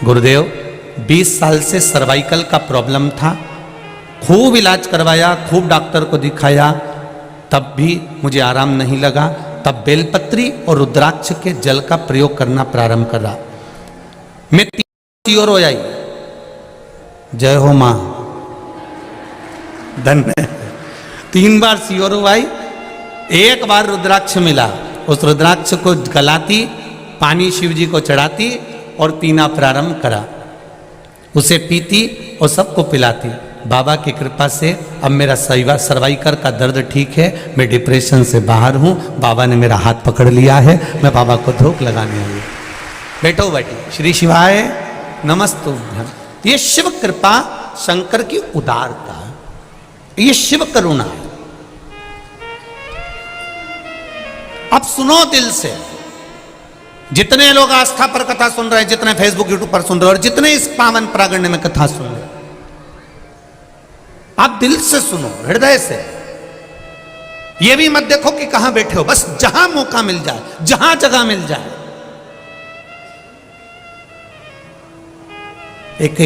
गुरुदेव 20 साल से सर्वाइकल का प्रॉब्लम था, खूब इलाज करवाया, खूब डॉक्टर को दिखाया, तब भी मुझे आराम नहीं लगा। तब बेलपत्री और रुद्राक्ष के जल का प्रयोग करना प्रारंभ करा। मैं 3 और हो आई, जय हो मां, धन्य। 3 बार सियोर आई, 1 बार रुद्राक्ष मिला। उस रुद्राक्ष को गलाती, पानी शिव जी को चढ़ाती और पीना प्रारंभ करा। उसे पीती और सबको पिलाती। बाबा की कृपा से अब मेरा सर्वाइकल का दर्द ठीक है, मैं डिप्रेशन से बाहर हूँ। बाबा ने मेरा हाथ पकड़ लिया है, मैं बाबा को धूप लगाने आई। बैठो बेटी, श्री शिवाय नमस्तुभ्यं। ये शिव कृपा, शंकर की उदारता, ये शिव करुणा है। अब सुनो दिल से, जितने लोग आस्था पर कथा सुन रहे हैं, जितने फेसबुक यूट्यूब पर सुन रहे हैं और जितने इस पावन प्रागण्य में कथा सुन रहे हैं, आप दिल से सुनो, हृदय से। ये भी मत देखो कि कहां बैठे हो, बस जहां मौका मिल जाए, जहां जगह मिल जाए। एक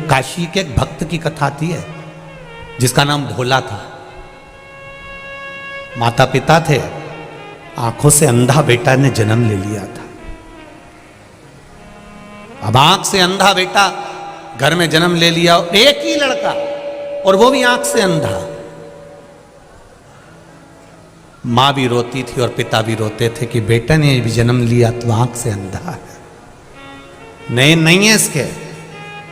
काशी के एक भक्त की कथा आती है जिसका नाम भोला था। माता पिता थे, आंखों से अंधा बेटा ने जन्म ले लिया था। अब आंख से अंधा बेटा घर में जन्म ले लिया, एक ही लड़का, और वो भी आंख से अंधा। मां भी रोती थी और पिता भी रोते थे कि बेटा ने भी जन्म लिया तो आंख से अंधा है। नहीं है इसके,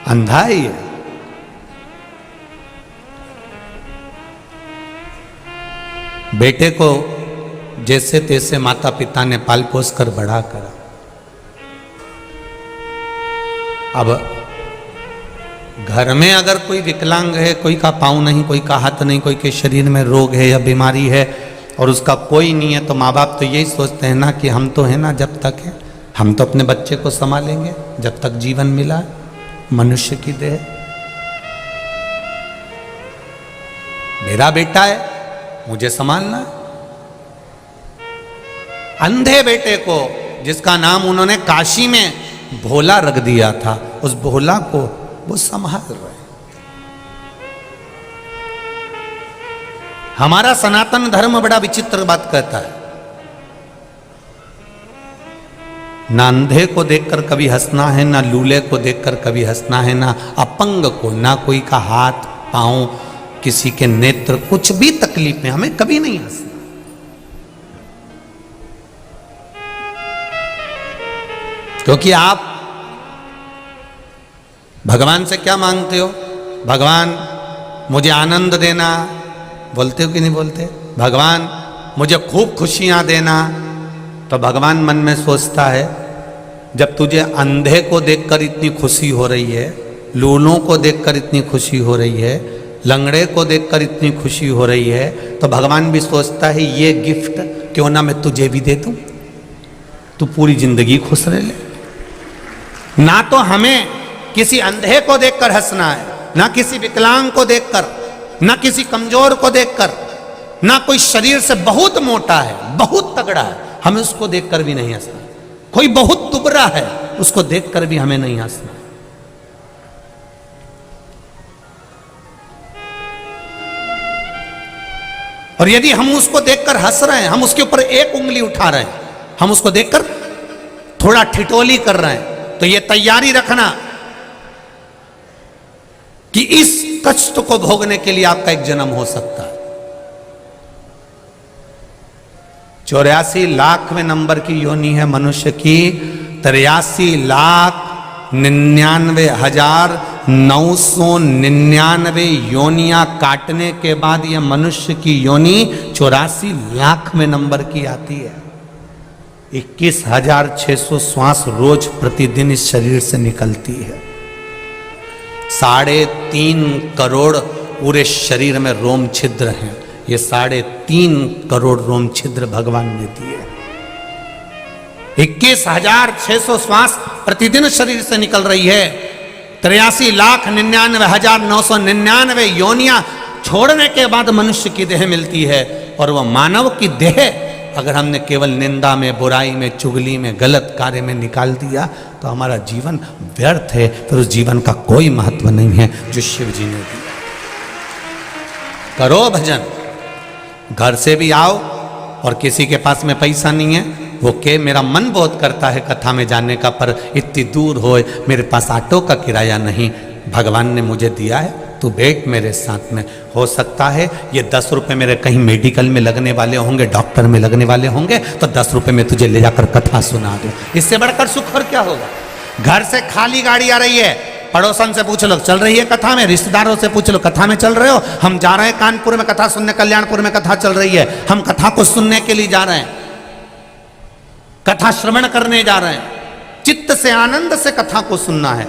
अंधा ही है। बेटे को जैसे तैसे माता पिता ने पाल पोस कर बड़ा करा। अब घर में अगर कोई विकलांग है, कोई का पाँव नहीं, कोई का हाथ नहीं, कोई के शरीर में रोग है या बीमारी है और उसका कोई नहीं है, तो माँ बाप तो यही सोचते हैं ना कि हम तो है ना, जब तक है हम तो अपने बच्चे को संभालेंगे, जब तक जीवन मिला, मनुष्य की देह। मेरा बेटा है, मुझे संभालना है। अंधे बेटे को, जिसका नाम उन्होंने काशी में भोला रख दिया था, उस भोला को वो संभाल रहे। हमारा सनातन धर्म बड़ा विचित्र बात कहता है, ना अंधे को देखकर कभी हंसना है, ना लूले को देखकर कभी हंसना है, ना अपंग को, ना कोई का हाथ पांव, किसी के नेत्र, कुछ भी तकलीफ में हमें कभी नहीं हंसना। क्योंकि आप भगवान से क्या मांगते हो? भगवान मुझे आनंद देना, बोलते हो कि नहीं बोलते? भगवान मुझे खूब खुशियां देना। तो भगवान मन में सोचता है, जब तुझे अंधे को देखकर इतनी खुशी हो रही है, लूलों को देखकर इतनी खुशी हो रही है, लंगड़े को देखकर इतनी खुशी हो रही है, तो भगवान भी सोचता है ये गिफ्ट क्यों ना मैं तुझे भी दे दूं, तू पूरी जिंदगी खुश रह ले। ना तो हमें किसी अंधे को देखकर हंसना है, ना किसी विकलांग को देखकर, ना किसी कमजोर को देखकर, ना कोई शरीर से बहुत मोटा है, बहुत तगड़ा है, हमें उसको देखकर भी नहीं हंसना। कोई बहुत दुबरा है, उसको देखकर भी हमें नहीं हंसना। और यदि हम उसको देखकर हंस रहे हैं, हम उसके ऊपर एक उंगली उठा रहे हैं, हम उसको देखकर थोड़ा ठिठोली कर रहे हैं, तो ये तैयारी रखना कि इस कष्ट को भोगने के लिए आपका एक जन्म हो सकता है। 84 लाखवें नंबर की योनि है मनुष्य की। 83,99,999 योनियां काटने के बाद यह मनुष्य की योनि 84 लाखवें नंबर की आती है। 21,600 श्वास रोज प्रतिदिन इस शरीर से निकलती है। 3.5 करोड़ पूरे शरीर में रोम छिद्र हैं। ये 3.5 करोड़ रोम छिद्र भगवान ने दिए। 21,600 श्वास प्रतिदिन शरीर से निकल रही है। 83,99,999 योनियां छोड़ने के बाद मनुष्य की देह मिलती है, और वह मानव की देह अगर हमने केवल निंदा में, बुराई में, चुगली में, गलत कार्य में निकाल दिया तो हमारा जीवन व्यर्थ है, फिर उस जीवन का कोई महत्व नहीं है जो शिव जी ने दिया। करो भजन, घर से भी आओ और किसी के पास में पैसा नहीं है, वो के मेरा मन बहुत करता है कथा में जाने का, पर इतनी दूर हो, मेरे पास ऑटो का किराया नहीं, भगवान ने मुझे दिया है, तू बैठ मेरे साथ में। हो सकता है ये 10 रुपए मेरे कहीं मेडिकल में लगने वाले होंगे, डॉक्टर में लगने वाले होंगे, तो 10 रुपए में तुझे ले जाकर कथा सुना दूं, इससे बढ़कर सुख और क्या होगा। घर से खाली गाड़ी आ रही है, पड़ोसन से पूछ लो चल रही है कथा में, रिश्तेदारों से पूछ लो कथा में चल रहे हो, हम जा रहे हैं कानपुर में कथा सुनने, कल्याणपुर में कथा चल रही है, हम कथा को सुनने के लिए जा रहे हैं, कथा श्रवण करने जा रहे हैं, चित्त से आनंद से कथा को सुनना है,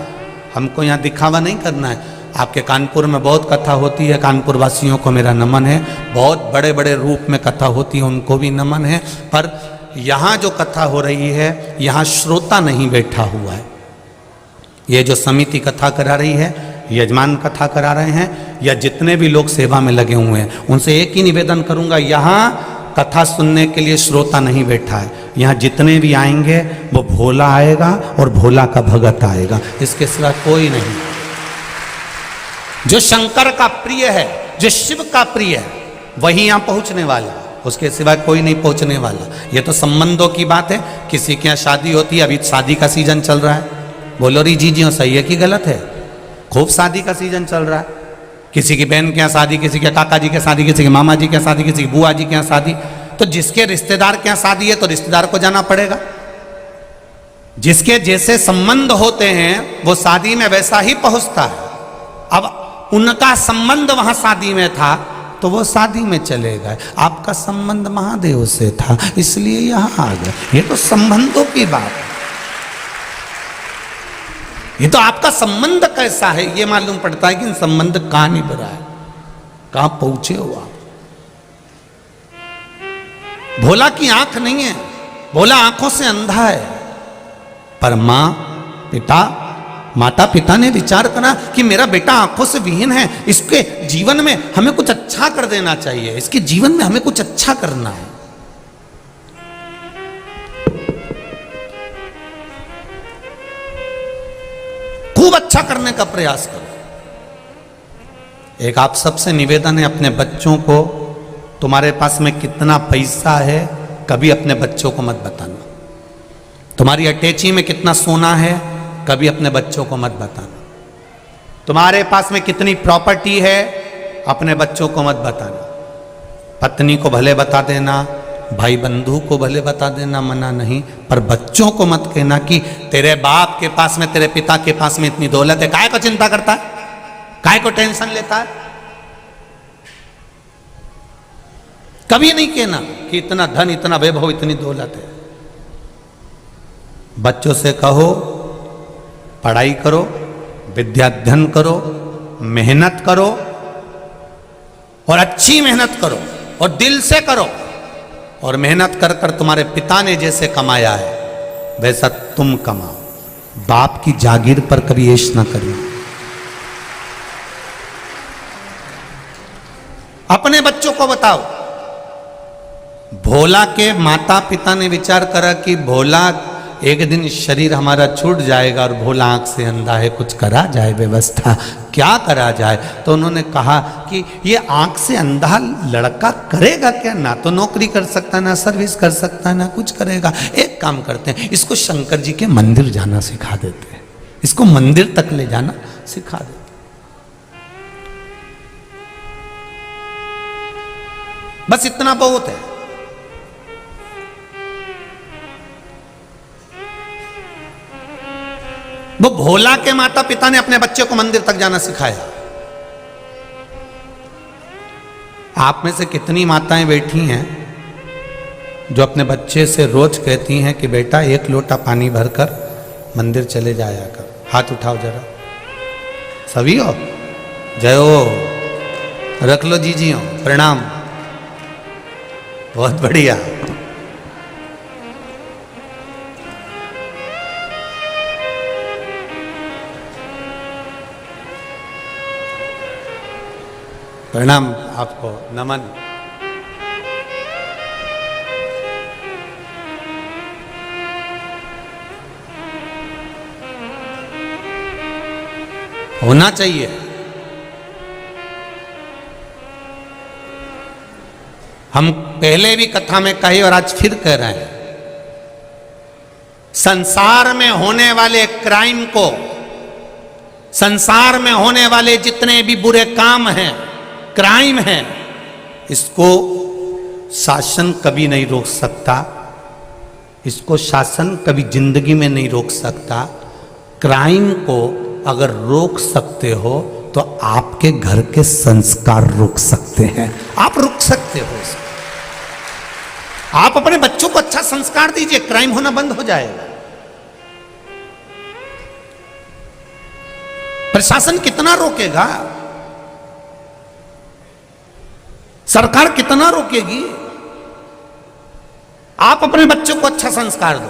हमको यहाँ दिखावा नहीं करना है। आपके कानपुर में बहुत कथा होती है, कानपुर वासियों को मेरा नमन है, बहुत बड़े बड़े रूप में कथा होती है, उनको भी नमन है, पर यहाँ जो कथा हो रही है यहाँ श्रोता नहीं बैठा हुआ है। ये जो समिति कथा करा रही है, यजमान कथा करा रहे हैं, या जितने भी लोग सेवा में लगे हुए हैं, उनसे एक ही निवेदन करूंगा, यहाँ कथा सुनने के लिए श्रोता नहीं बैठा है, यहाँ जितने भी आएंगे वो भोला आएगा और भोला का भगत आएगा, इसके सिवा कोई नहीं। जो शंकर का प्रिय है, जो शिव का प्रिय है, वही यहाँ पहुंचने वाला, उसके सिवा कोई नहीं पहुंचने वाला। ये तो संबंधों की बात है, किसी के यहाँ शादी होती है, अभी शादी का सीजन चल रहा है, बोलो री जी जी सही है कि गलत है, खूब शादी का सीजन चल रहा है, किसी की बहन के यहाँ शादी, किसी के काका जी के शादी, किसी के मामा जी के शादी, किसी की बुआ जी के यहाँ शादी, तो जिसके रिश्तेदार के यहाँ शादी है तो रिश्तेदार को जाना पड़ेगा। जिसके जैसे संबंध होते हैं वो शादी में वैसा ही पहुंचता है। अब उनका संबंध वहां शादी में था तो वो शादी में चले गए, आपका संबंध महादेव से था इसलिए यहां आ गए। ये तो संबंधों की बात है, ये तो आपका संबंध कैसा है ये मालूम पड़ता है कि संबंध कहां निभ रहा है, कहां पहुंचे हो आप। भोला की आंख नहीं है, भोला आंखों से अंधा है, पर माता पिता ने विचार करा कि मेरा बेटा आंखों से विहीन है, इसके जीवन में हमें कुछ अच्छा कर देना चाहिए, इसके जीवन में हमें कुछ अच्छा करना है। खूब अच्छा करने का प्रयास करो। एक आप सबसे निवेदन है, अपने बच्चों को, तुम्हारे पास में कितना पैसा है कभी अपने बच्चों को मत बताना, तुम्हारी अटैची में कितना सोना है कभी अपने बच्चों को मत बताना, तुम्हारे पास में कितनी प्रॉपर्टी है अपने बच्चों को मत बताना। पत्नी को भले बता देना, भाई बंधु को भले बता देना, मना नहीं, पर बच्चों को मत कहना कि तेरे बाप के पास में, तेरे पिता के पास में इतनी दौलत है, काय को चिंता करता है, काय को टेंशन लेता है। कभी नहीं कहना कि इतना धन, इतना वैभव, इतनी दौलत है। बच्चों से कहो पढ़ाई करो, विद्याध्ययन करो, मेहनत करो, और अच्छी मेहनत करो और दिल से करो, और मेहनत कर कर तुम्हारे पिता ने जैसे कमाया है वैसा तुम कमाओ। बाप की जागीर पर कभी ऐश ना करो। अपने बच्चों को बताओ। भोला के माता पिता ने विचार करा कि भोला एक दिन शरीर हमारा छूट जाएगा और भोला आंख से अंधा है, कुछ करा जाए व्यवस्था, क्या करा जाए। तो उन्होंने कहा कि ये आंख से अंधा लड़का करेगा क्या, ना तो नौकरी कर सकता, ना सर्विस कर सकता, ना कुछ करेगा। एक काम करते हैं, इसको शंकर जी के मंदिर जाना सिखा देते हैं, इसको मंदिर तक ले जाना सिखा देते। बस इतना बहुत है। वो भोला के माता पिता ने अपने बच्चे को मंदिर तक जाना सिखाया। आप में से कितनी माताएं बैठी हैं जो अपने बच्चे से रोज कहती हैं कि बेटा एक लोटा पानी भरकर मंदिर चले जाया कर। हाथ उठाओ जरा, सभी हो, जय हो, रख लो जी हो, प्रणाम, बहुत बढ़िया। प्रणाम आपको, नमन। होना चाहिए। हम पहले भी कथा में कहे और आज फिर कह रहे हैं, संसार में होने वाले क्राइम को, संसार में होने वाले जितने भी बुरे काम हैं, क्राइम हैं, इसको शासन कभी नहीं रोक सकता। इसको शासन कभी जिंदगी में नहीं रोक सकता। क्राइम को अगर रोक सकते हो तो आपके घर के संस्कार रोक सकते हैं। आप रोक सकते हो इसको। आप अपने बच्चों को अच्छा संस्कार दीजिए, क्राइम होना बंद हो जाएगा। प्रशासन कितना रोकेगा? सरकार कितना रोकेगी? आप अपने बच्चों को अच्छा संस्कार दो,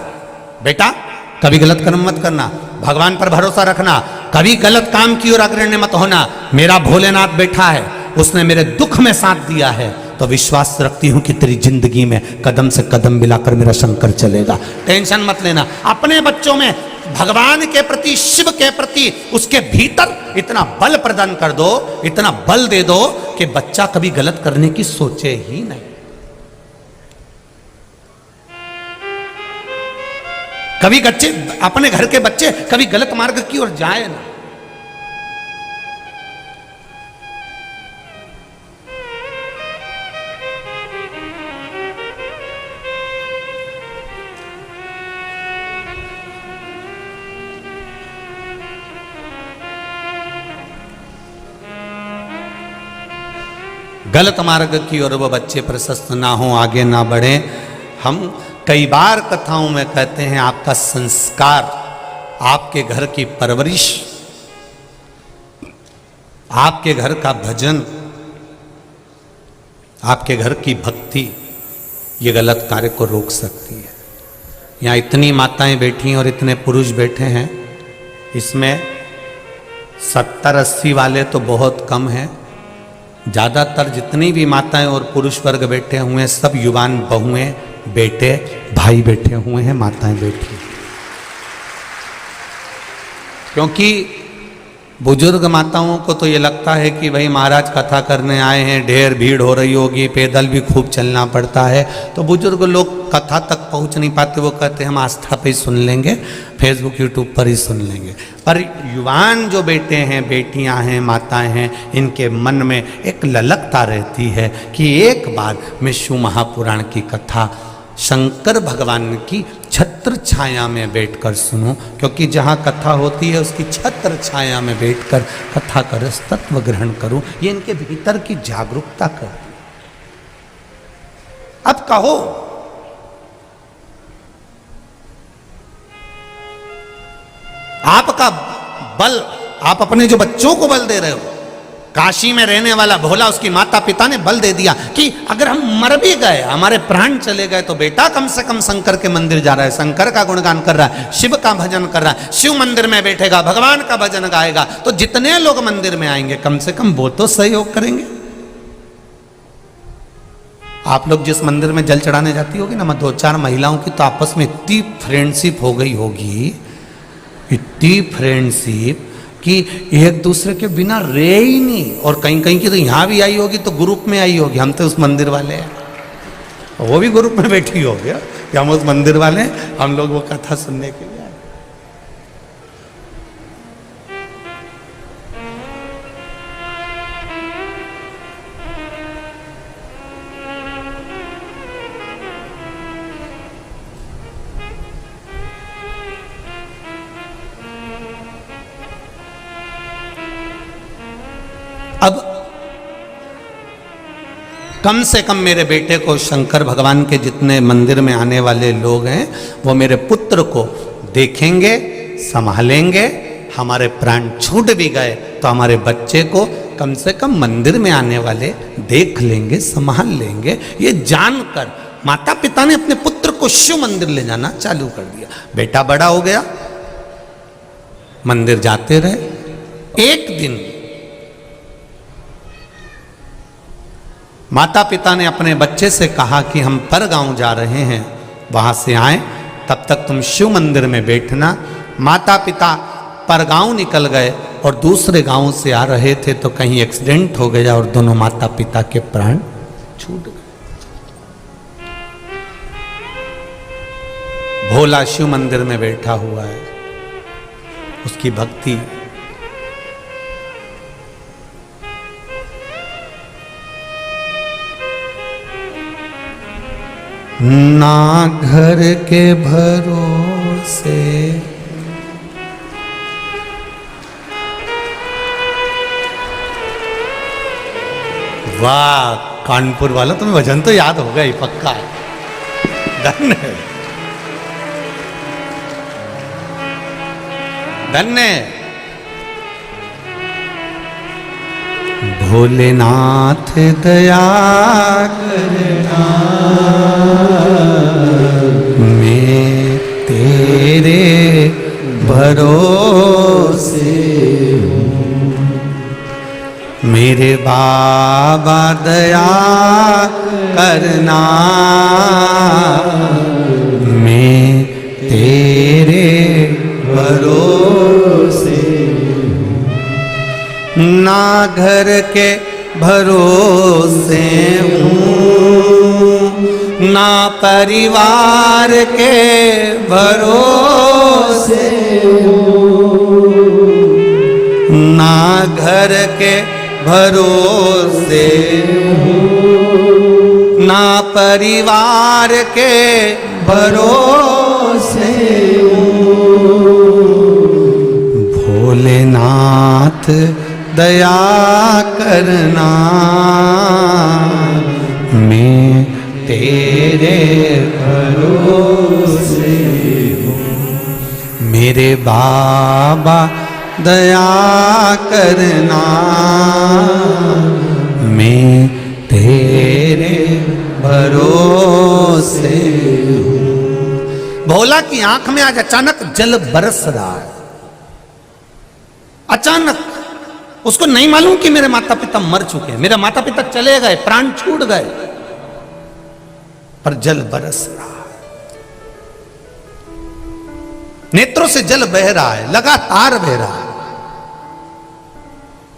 बेटा कभी गलत कर्म मत करना, भगवान पर भरोसा रखना, कभी गलत काम की ओर अग्रणी मत होना। मेरा भोलेनाथ बैठा है, उसने मेरे दुख में साथ दिया है, तो विश्वास रखती हूं कि तेरी जिंदगी में कदम से कदम मिलाकर मेरा शंकर चलेगा। टेंशन मत लेना। अपने बच्चों में भगवान के प्रति, शिव के प्रति, उसके भीतर इतना बल प्रदान कर दो, इतना बल दे दो कि बच्चा कभी गलत करने की सोचे ही नहीं। कभी बच्चे, अपने घर के बच्चे कभी गलत मार्ग की ओर जाए ना। गलत मार्ग की ओर वो बच्चे प्रशस्त ना हो, आगे ना बढ़े। हम कई बार कथाओं में कहते हैं, आपका संस्कार, आपके घर की परवरिश, आपके घर का भजन, आपके घर की भक्ति, ये गलत कार्य को रोक सकती है। यहाँ इतनी माताएं बैठी हैं और इतने पुरुष बैठे हैं, इसमें 70-80 वाले तो बहुत कम हैं। ज़्यादातर जितनी भी माताएं और पुरुष वर्ग बैठे हुए हैं, सब युवान बहुएं, बेटे, भाई बैठे हुए हैं, माताएं बैठी। क्योंकि बुजुर्ग माताओं को तो ये लगता है कि भाई महाराज कथा करने आए हैं, ढेर भीड़ हो रही होगी, पैदल भी खूब चलना पड़ता है, तो बुजुर्ग लोग कथा तक पहुंच नहीं पाते। वो कहते हैं हम आस्था पे ही सुन लेंगे, फेसबुक यूट्यूब पर ही सुन लेंगे। पर युवान जो बेटे हैं, बेटियां हैं, माताएं हैं, इनके मन में एक ललकता रहती है कि एक बार मैं शिव महापुराण की कथा शंकर भगवान की छत्र छाया में बैठकर सुनूं, क्योंकि जहाँ कथा होती है उसकी छत्र छाया में बैठकर कथा का रस तत्व ग्रहण करूं। ये इनके भीतर की जागरूकता करती है। अब कहो, आपका बल, आप अपने जो बच्चों को बल दे रहे हो, काशी में रहने वाला भोला, उसकी माता पिता ने बल दे दिया कि अगर हम मर भी गए, हमारे प्राण चले गए, तो बेटा कम से कम शंकर के मंदिर जा रहा है, शंकर का गुणगान कर रहा है, शिव का भजन कर रहा है, शिव मंदिर में बैठेगा, भगवान का भजन गाएगा, तो जितने लोग मंदिर में आएंगे कम से कम वो तो सहयोग करेंगे। आप लोग जिस मंदिर में जल चढ़ाने जाती होगी ना, 2-4 महिलाओं की तो आपस में इतनी फ्रेंडशिप हो गई होगी, इतनी फ्रेंडशिप कि एक दूसरे के बिना रहे ही नहीं। और कहीं कहीं की तो यहाँ भी आई होगी तो ग्रुप में आई होगी, हम तो उस मंदिर वाले हैं, वो भी ग्रुप में बैठी होगी कि हम उस मंदिर वाले हैं, हम लोग वो कथा सुनने के लिए आए। अब कम से कम मेरे बेटे को, शंकर भगवान के जितने मंदिर में आने वाले लोग हैं, वो मेरे पुत्र को देखेंगे, संभालेंगे। हमारे प्राण छूट भी गए तो हमारे बच्चे को कम से कम मंदिर में आने वाले देख लेंगे, संभाल लेंगे। ये जानकर माता पिता ने अपने पुत्र को शिव मंदिर ले जाना चालू कर दिया। बेटा बड़ा हो गया, मंदिर जाते रहे। एक दिन माता पिता ने अपने बच्चे से कहा कि हम परगांव जा रहे हैं, वहां से आए तब तक तुम शिव मंदिर में बैठना। माता पिता परगांव निकल गए। और दूसरे गांव से आ रहे थे तो कहीं एक्सीडेंट हो गया और दोनों माता पिता के प्राण छूट गए। भोला शिव मंदिर में बैठा हुआ है, उसकी भक्ति। ना घर के भरोसे वाह, कानपुर वालों तुम्हें भजन तो याद होगा ही पक्का। धन्य धन्य भोलेनाथ दया करना, मैं तेरे भरोसे हूँ। मेरे बाबा दया करना, मैं तेरे भरोसे हूँ। ना घर के भरोसे हूँ, ना परिवार के भरोसे हूँ, ना घर के भरोसे हूँ, ना परिवार के भरोसे हूँ। भोलेनाथ दया करना, मैं तेरे भरोसे हूँ। मेरे बाबा दया करना, मैं तेरे भरोसे हूँ। भोला की आंख में आज अचानक जल बरस रहा है। अचानक उसको नहीं मालूम कि मेरे माता पिता मर चुके हैं, मेरे माता पिता चले गए, प्राण छूट गए, पर जल बरस रहा है। नेत्रों से जल बह रहा है, लगातार बह रहा है।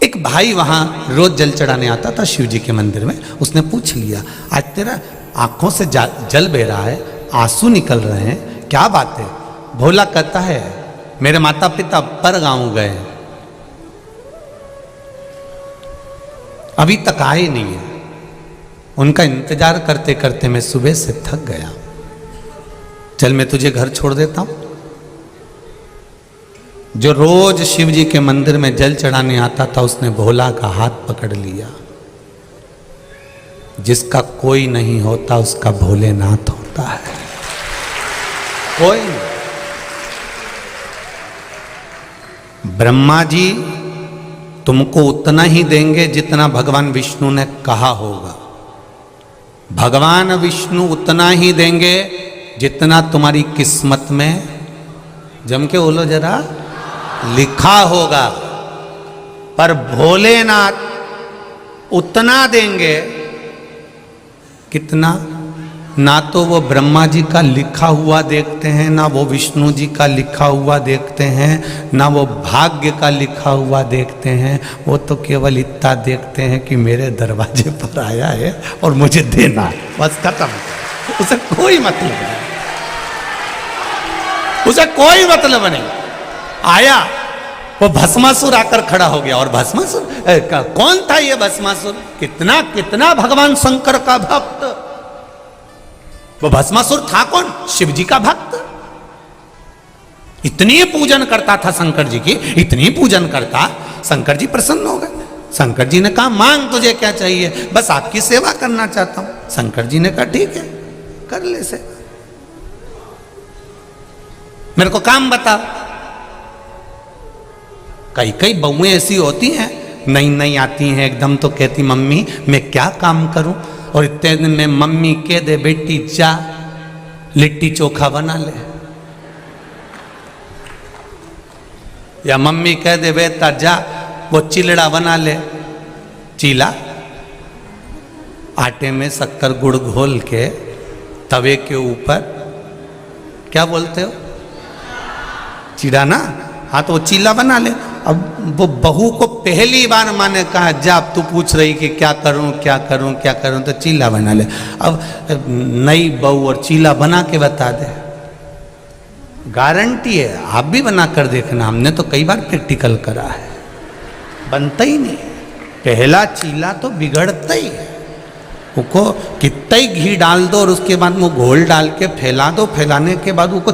एक भाई वहां रोज जल चढ़ाने आता था शिव जी के मंदिर में। उसने पूछ लिया, आज तेरा आंखों से जल बह रहा है, आंसू निकल रहे हैं, क्या बात है? भोला कहता है, मेरे माता पिता पर गांव गए, अभी तक आए नहीं है। उनका इंतजार करते करते मैं सुबह से थक गया। चल मैं तुझे घर छोड़ देता हूं। जो रोज शिव जी के मंदिर में जल चढ़ाने आता था, उसने भोला का हाथ पकड़ लिया। जिसका कोई नहीं होता उसका भोलेनाथ होता है। कोई नहीं। ब्रह्मा जी तुमको उतना ही देंगे जितना भगवान विष्णु ने कहा होगा। भगवान विष्णु उतना ही देंगे जितना तुम्हारी किस्मत में, जम के बोलो जरा, लिखा होगा। पर भोलेनाथ उतना देंगे, कितना? ना तो वो ब्रह्मा जी का लिखा हुआ देखते हैं, ना वो विष्णु जी का लिखा हुआ देखते हैं, ना वो भाग्य का लिखा हुआ देखते हैं। वो तो केवल इतना देखते हैं कि मेरे दरवाजे पर आया है और मुझे देना है, बस खत्म। उसे कोई मतलब नहीं, उसे कोई मतलब नहीं। आया वो भस्मासुर आकर खड़ा हो गया। और भस्मासुर कौन था ये भस्मासुर? कितना कितना भगवान शंकर का भक्त। वो भस्मासुर था कौन? शिव जी का भक्त। इतनी पूजन करता था शंकर जी की, इतनी पूजन करता, शंकर जी प्रसन्न हो गए। शंकर जी ने कहा, मांग तुझे क्या चाहिए? बस आपकी सेवा करना चाहता हूं। शंकर जी ने कहा, ठीक है, कर ले सेवा, मेरे को काम बता। कई कई बहुएं ऐसी होती हैं, नई नई आती हैं, एकदम तो कहती, मम्मी मैं क्या काम करूं? और इतने दिन में मम्मी कह दे, बेटी जा लिट्टी चोखा बना ले, या मम्मी कह दे, बेटा जा वो चिलड़ा बना ले। चीला आटे में शक्कर गुड़ घोल के तवे के ऊपर, क्या बोलते हो? चीड़ा ना? हाँ, तो वो चीला बना ले, अब वो बहू को पहली बार माने कहा जा अब तू पूछ रही कि क्या करूं क्या करूं क्या करूं, तो चीला बना ले। अब नई बहू और चीला बना के बता दे, गारंटी है। आप भी बना कर देखना, हमने तो कई बार प्रैक्टिकल करा है, बनता ही नहीं। पहला चीला तो बिगड़ता ही है। उसको कितना ही घी डाल दो और उसके बाद वो घोल डाल के फैला दो, फैलाने के बाद उसको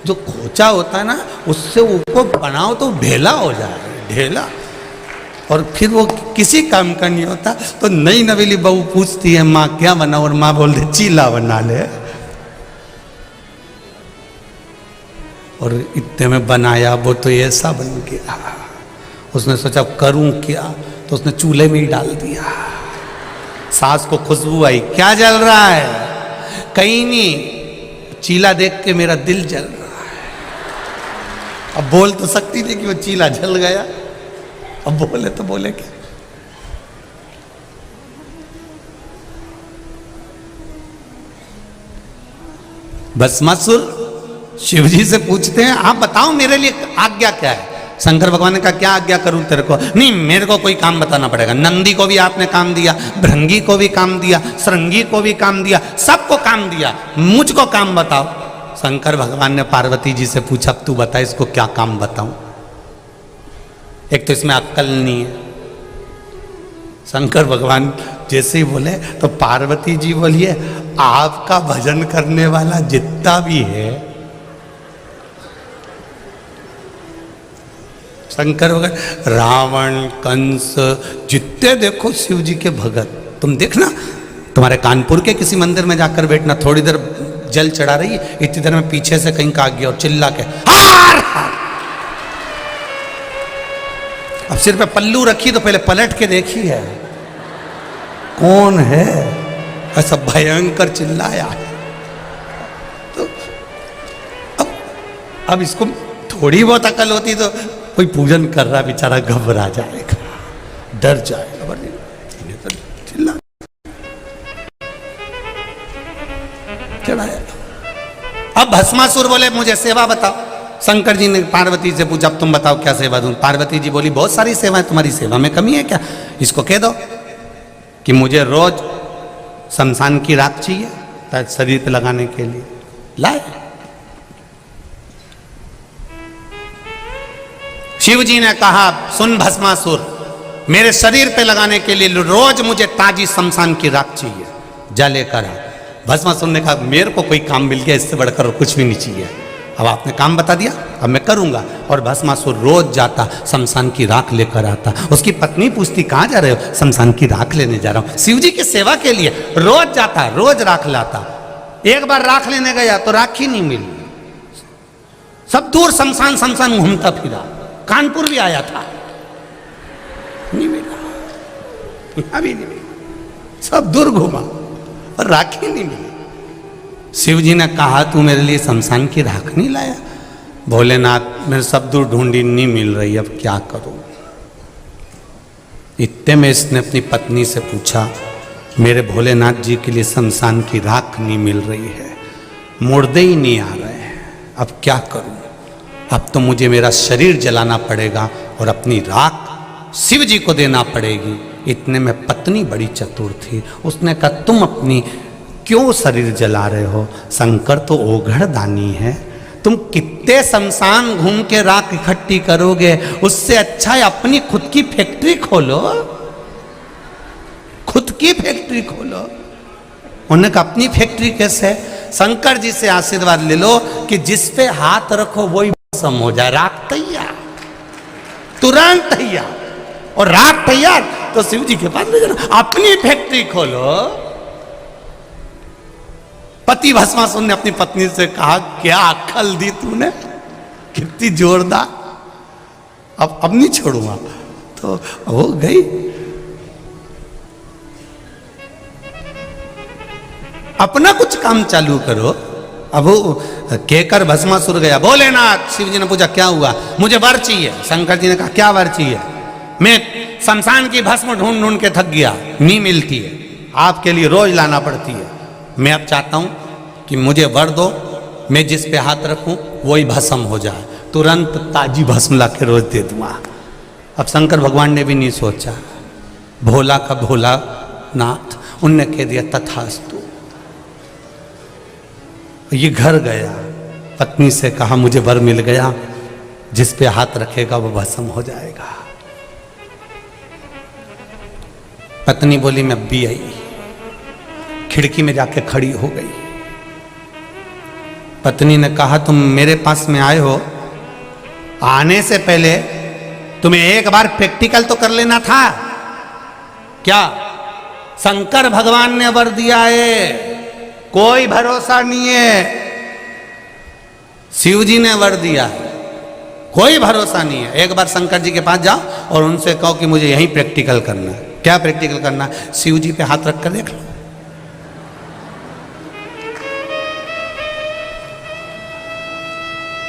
जो खोचा होता है ना उससे उसको बनाओ तो ढेला हो जाए, ढेला। और फिर वो किसी काम का नहीं होता। तो नई नवेली बहू पूछती है माँ क्या बना, और माँ बोलते चीला बना ले। और इतने में बनाया वो तो ऐसा बन गया। उसने सोचा करूं क्या, तो उसने चूल्हे में ही डाल दिया। सास को खुशबू आई, क्या जल रहा है? कहीं नहीं, चीला देख के मेरा दिल जल रहा है। अब बोल तो सकती थी कि वो चीला जल गया, अब बोले तो बोले क्या। भस्मासुर शिव जी से पूछते हैं आप बताओ मेरे लिए आज्ञा क्या है। शंकर भगवान ने कहा क्या आज्ञा करूं तेरे को? नहीं, मेरे को कोई काम बताना पड़ेगा। नंदी को भी आपने काम दिया, भृंगी को भी काम दिया, श्रृंगी को भी काम दिया, सबको काम दिया, मुझको काम बताओ। शंकर भगवान ने पार्वती जी से पूछा तू बता इसको क्या काम बताऊं। एक तो इसमें अक्कल नहीं है। शंकर भगवान जैसे ही बोले तो पार्वती जी बोलिए आपका भजन करने वाला जितना भी है, शंकर भगवान, रावण, कंस, जितने देखो शिव जी के भगत, तुम देखना तुम्हारे कानपुर के किसी मंदिर में जाकर बैठना, थोड़ी देर जल चढ़ा रही है, इतनी देर में पीछे से कहीं का गया और चिल्ला के हार हार। अब सिर पे पल्लू रखी तो पहले पलट के देखी है कौन है, ऐसा भयंकर चिल्लाया है। तो अब इसको थोड़ी बहुत अकल होती तो कोई पूजन कर रहा बेचारा घबरा जाएगा, डर जाएगा, चिल्ला चढ़ाया। अब भस्मासुर बोले मुझे सेवा बताओ। शंकर जी ने पार्वती से पूछा अब तुम बताओ क्या सेवा दूं। पार्वती जी बोली बहुत सारी सेवाएं, तुम्हारी सेवा में कमी है क्या? इसको कह दो कि मुझे रोज शमशान की राख चाहिए शरीर पे लगाने के लिए, लाए। शिव जी ने कहा सुन भस्मासुर, मेरे शरीर पे लगाने के लिए रोज मुझे ताजी शमशान की राख चाहिए, जा लेकर आ। भस्मासुर ने कहा मेरे को कोई काम मिल गया, इससे बढ़कर कुछ भी नहीं चाहिए। अब आपने काम बता दिया, अब मैं करूंगा। और भस्मासुर रोज जाता शमशान की राख लेकर आता। उसकी पत्नी पूछती कहाँ जा रहे हो? शमशान की राख लेने जा रहा हूँ, शिव जी की सेवा के लिए। रोज जाता, रोज राख लाता। एक बार राख लेने गया तो राख ही नहीं मिली, सब दूर शमशान शमशान घूमता फिरा। कानपुर भी आया था, नहीं मिला, यहां भी नहीं मिला, सब दूर घूमा और राख ही नहीं मिली। शिव जी ने कहा तू मेरे लिए शमशान की राख नहीं लाया? भोलेनाथ मेरे सब दूर ढूंढी नहीं मिल रही, अब क्या करूं। इतने में इसने अपनी पत्नी से पूछा मेरे भोलेनाथ जी के लिए शमशान की राख नहीं मिल रही है, मुर्दे ही नहीं आ रहे हैं, अब क्या करूं। अब तो मुझे मेरा शरीर जलाना पड़ेगा और अपनी राख शिव जी को देना पड़ेगी। इतने में पत्नी बड़ी चतुर थी, उसने कहा तुम अपनी क्यों शरीर जला रहे हो? शंकर तो ओघड़ दानी है, तुम कितने शमशान घूम के राख इकट्ठी करोगे, उससे अच्छा है अपनी खुद की फैक्ट्री खोलो, खुद की फैक्ट्री खोलो। उन्होंने कहा अपनी फैक्ट्री कैसे? शंकर जी से आशीर्वाद ले लो कि जिस पे हाथ रखो वही भस्म हो जाए, राख तैयार, तुरंत तैयार। और राख तैयार तो शिव जी के पास ले जाना, अपनी फैक्ट्री खोलो। पति भस्मासुर ने अपनी पत्नी से कहा क्या अक्ल दी तूने, कितनी जोरदार, अब नहीं छोड़ूंगा। तो हो गई। अपना कुछ काम चालू करो। अब वो कहकर भस्मासुर गया। भोलेनाथ, शिव जी ने पूछा क्या हुआ? मुझे वर चाहिए। शंकर जी ने कहा क्या वर चाहिए? मैं शमशान की भस्म ढूंढ ढूंढ के थक गया, नहीं मिलती है, आपके लिए रोज लाना पड़ती है। मैं अब चाहता हूं कि मुझे वर दो, मैं जिस पे हाथ रखूं वही भस्म हो जाए। तुरंत ताजी भस्म ला के रोज दे दूंगा। अब शंकर भगवान ने भी नहीं सोचा, भोला का भोला नाथ, उनने कह दिया तथास्तु। ये घर गया, पत्नी से कहा मुझे वर मिल गया, जिस पे हाथ रखेगा वो भस्म हो जाएगा। पत्नी बोली मैं भी आई, खिड़की में जाके खड़ी हो गई। पत्नी ने कहा तुम मेरे पास में आए हो, आने से पहले तुम्हें एक बार प्रैक्टिकल तो कर लेना था। क्या? शंकर भगवान ने वर दिया है, कोई भरोसा नहीं है। शिव जी ने वर दिया है, कोई भरोसा नहीं है। एक बार शंकर जी के पास जाओ और उनसे कहो कि मुझे यही प्रैक्टिकल करना है। क्या प्रैक्टिकल करना है? शिव जी पे हाथ रख कर देख लो।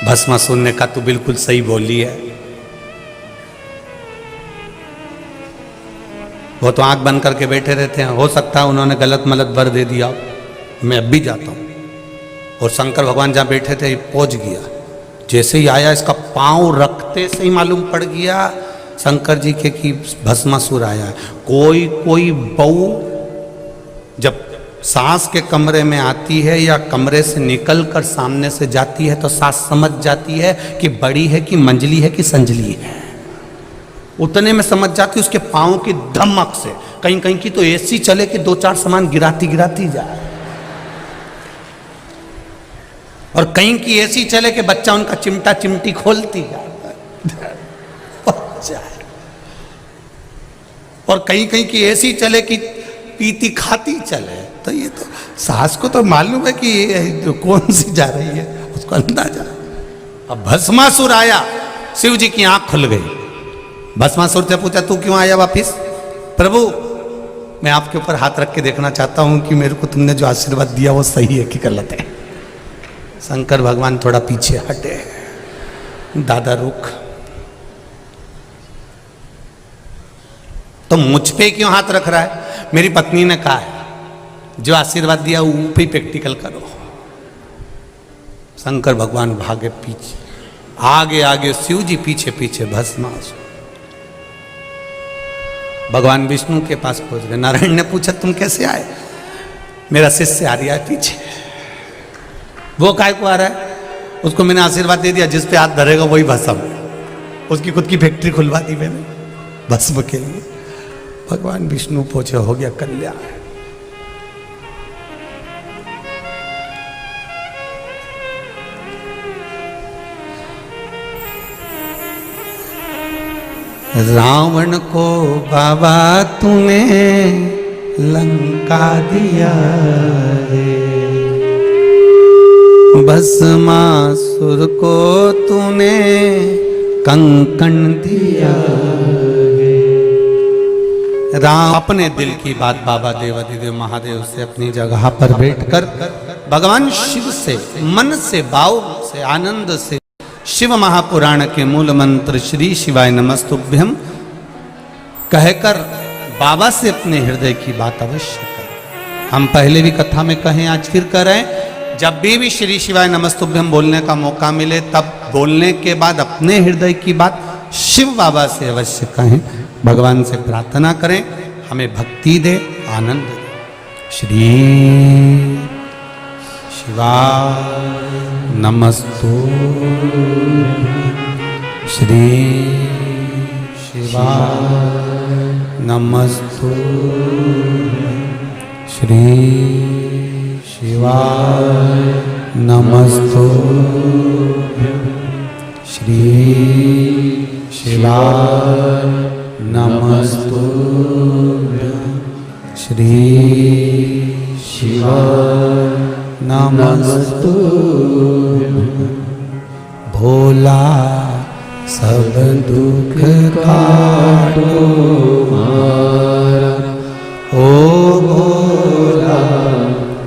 भस्मासुर ने कहा तू बिल्कुल सही बोली है। वो तो आंख बंद करके बैठे रहते हैं, हो सकता है उन्होंने गलत मलत वर दे दिया। मैं अब भी जाता हूं। और शंकर भगवान जहां बैठे थे पहुंच गया, जैसे ही आया इसका पांव रखते से ही मालूम पड़ गया शंकर जी के कि भस्मासुर आया। कोई कोई बहू जब सास के कमरे में आती है या कमरे से निकल कर सामने से जाती है तो सास समझ जाती है कि बड़ी है कि मंजली है कि संजली है। उतने में समझ जाती उसके पाँव की धमक से। कहीं कहीं की तो ऐसी चले कि 2-4 सामान गिराती गिराती जाए, और कहीं की ऐसी चले कि बच्चा उनका चिमटा चिमटी खोलती जाए। और कहीं कहीं की ऐसी चले कि पीती खाती चले। तो ये तो सास को तो मालूम है कि ये कौन सी जा रही है, उसको अंदाजा। अब भस्मासुर आया, शिव जी की आंख खुल गई। भस्मासुर से पूछा तू क्यों आया वापिस? प्रभु मैं आपके ऊपर हाथ रख के देखना चाहता हूं कि मेरे को तुमने जो आशीर्वाद दिया वो सही है कि गलत है। शंकर भगवान थोड़ा पीछे हटे, दादा रुक, तो मुझ पे क्यों हाथ रख रहा है? मेरी पत्नी ने कहा है जो आशीर्वाद दिया वो पे प्रैक्टिकल करो। शंकर भगवान भागे पीछे, आगे आगे शिव जी पीछे पीछे भस्मासुर। भगवान विष्णु के पास पहुंच गए। नारायण ने पूछा तुम कैसे आए? मेरा शिष्य आ रहा है पीछे। वो काय को आ रहा है? उसको मैंने आशीर्वाद दे दिया, जिस पे हाथ धरेगा वही भस्म। उसकी खुद की फैक्ट्री खुलवा दी मैंने भस्म के लिए। भगवान विष्णु पहुंचे, हो गया कल्याण। रावण को बाबा तूने लंका दिया रे, भस्मासुर को तूने कंकण दिया रे। राम अपने दिल की बात बाबा देवाधिदेव महादेव से अपनी जगह पर बैठकर भगवान शिव से मन से भाव से आनंद से शिव महापुराण के मूल मंत्र श्री शिवाय नमस्तुभ्यं कहकर बाबा से अपने हृदय की बात अवश्य करें। हम पहले भी कथा में कहें, आज फिर करें, जब भी श्री शिवाय नमस्तुभ्यं बोलने का मौका मिले तब बोलने के बाद अपने हृदय की बात शिव बाबा से अवश्य कहें। भगवान से प्रार्थना करें हमें भक्ति दे, आनंद दे। श्री शिवाय नमस्तुभ्यं, श्री शिवाय नमस्तुभ्यं, श्री शिवाय नमस्तुभ्यं, श्री शिवाय नमस्तुभ्यं, श्री शिवाय नमस्तुभ्यं। भोला सब दुख काटो मारा, ओ भोला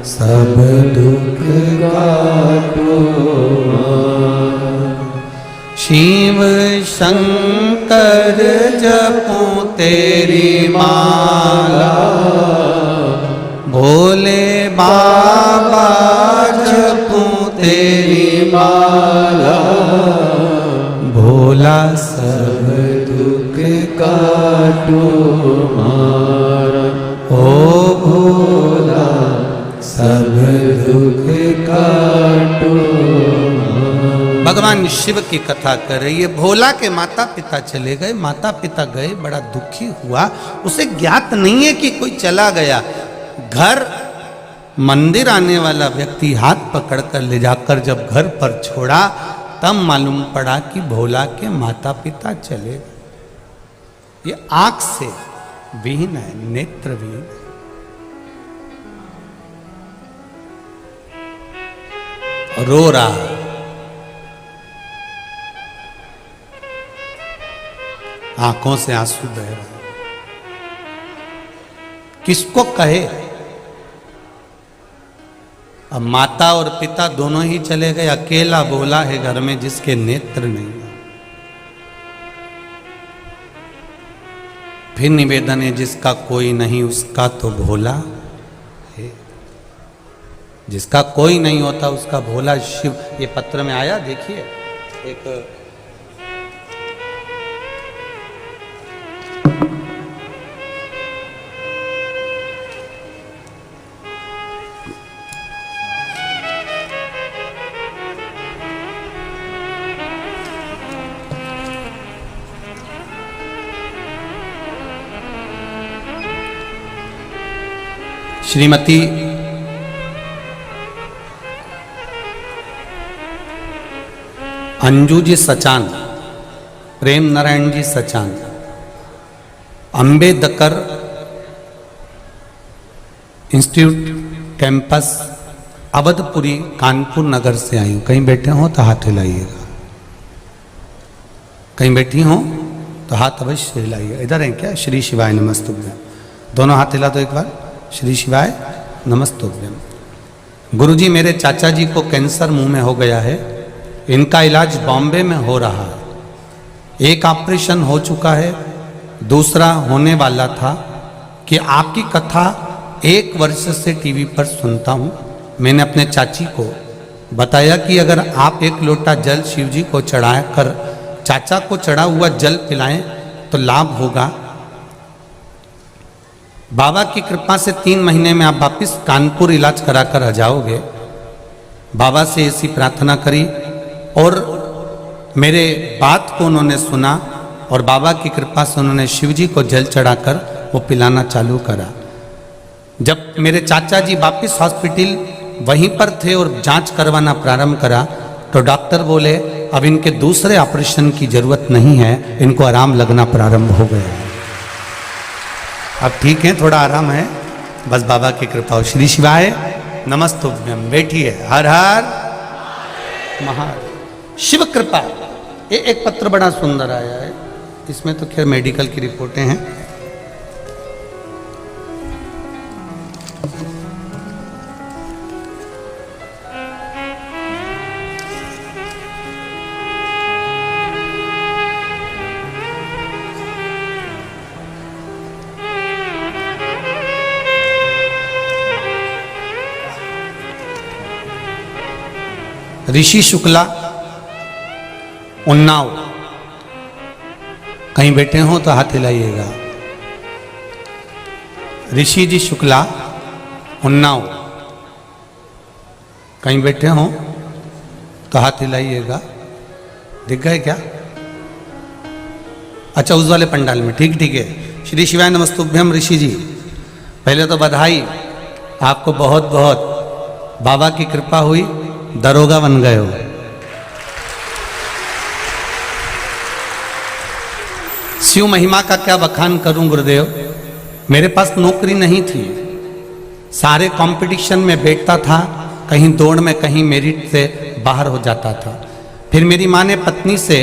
सब दुख काटो मारा। शिव शंकर जपो तेरी माला, भोले बाबा जपो तेरी माला। भोला सब दुख काटो मारा, ओ भोला सब दुख काटो मारा। भगवान शिव की कथा कर रही है। भोला के माता पिता चले गए, माता पिता गए, बड़ा दुखी हुआ। उसे ज्ञात नहीं है कि कोई चला गया। घर मंदिर आने वाला व्यक्ति हाथ पकड़कर ले जाकर जब घर पर छोड़ा, तब मालूम पड़ा कि भोला के माता पिता चले गए। ये आंख से विहीन है, नेत्र विहीन है। रो रहा, आंखों से आंसू बह रहे। किसको कहे? अब माता और पिता दोनों ही चले गए, अकेला भोला है घर में जिसके नेत्र नहीं है। फिर निवेदन है, जिसका कोई नहीं उसका तो भोला है। जिसका कोई नहीं होता उसका भोला शिव। ये पत्र में आया, देखिए एक श्रीमती अंजू जी सचान, प्रेम नारायण जी सचान, अंबेडकर इंस्टीट्यूट कैंपस अवधपुरी कानपुर नगर से आई हूँ। कहीं बैठे हो तो हाथ हिलाइएगा, कहीं बैठी हो तो हाथ अवश्य हिलाइएगा। इधर है क्या? श्री शिवाय नमस्तुभ्यम, दोनों हाथ हिला दो एक बार। श्री शिवाय नमस्तुभ्यम। गुरुजी, मेरे चाचा जी को कैंसर मुंह में हो गया है। इनका इलाज बॉम्बे में हो रहा है। एक ऑपरेशन हो चुका है, दूसरा होने वाला था। कि आपकी कथा 1 वर्ष से टीवी पर सुनता हूँ। मैंने अपने चाची को बताया कि अगर आप 1 लोटा जल शिव जी को चढ़ा कर चाचा को चढ़ा हुआ जल पिलाएं तो लाभ होगा। बाबा की कृपा से 3 महीने में आप वापिस कानपुर इलाज कराकर आ जाओगे। बाबा से ऐसी प्रार्थना करी और मेरे बात को उन्होंने सुना और बाबा की कृपा से उन्होंने शिव जी को जल चढ़ाकर वो पिलाना चालू करा। जब मेरे चाचा जी वापिस हॉस्पिटल वहीं पर थे और जांच करवाना प्रारंभ करा तो डॉक्टर बोले अब इनके दूसरे ऑपरेशन की जरूरत नहीं है, इनको आराम लगना प्रारंभ हो गया है। अब ठीक है, थोड़ा आराम है, बस बाबा की कृपा हो। श्री शिवाय नमस्तुभ्यम। बैठिए। हर हर महादेव। शिव कृपा। ये एक पत्र बड़ा सुंदर आया है, इसमें तो खैर मेडिकल की रिपोर्टें हैं। ऋषि शुक्ला, उन्नाव, कहीं बैठे हो तो हाथ हिलाइएगा। ऋषि जी शुक्ला, उन्नाव, कहीं बैठे हो तो हाथ हिलाइएगा। दिख गए क्या? अच्छा, उस वाले पंडाल में। ठीक ठीक है। श्री शिवाय नमस्तुभ्यम। ऋषि जी, पहले तो बधाई, आपको बहुत बहुत बाबा की कृपा हुई, दरोगा बन गए हो। शिव महिमा का क्या बखान करूं गुरुदेव। मेरे पास नौकरी नहीं थी, सारे कंपटीशन में बैठता था, कहीं दौड़ में कहीं मेरिट से बाहर हो जाता था। फिर मेरी माँ ने पत्नी से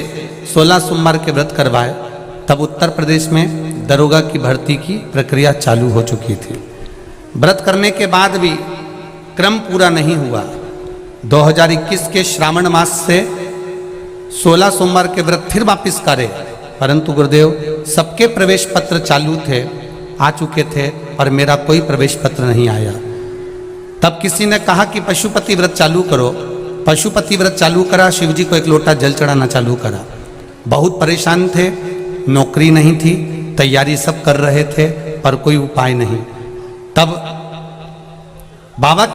16 सोमवार के व्रत करवाए, तब उत्तर प्रदेश में दरोगा की भर्ती की प्रक्रिया चालू हो चुकी थी। व्रत करने के बाद भी क्रम पूरा नहीं हुआ। 2021 के श्रावण मास से 16 सोमवार के व्रत फिर वापिस करे, परंतु गुरुदेव सबके प्रवेश पत्र चालू थे, आ चुके थे, और मेरा कोई प्रवेश पत्र नहीं आया। तब किसी ने कहा कि पशुपति व्रत चालू करो। पशुपति व्रत चालू करा, शिव जी को 1 लोटा जल चढ़ाना चालू करा। बहुत परेशान थे, नौकरी नहीं थी, तैयारी सब कर रहे थे पर कोई उपाय नहीं। तब बाबा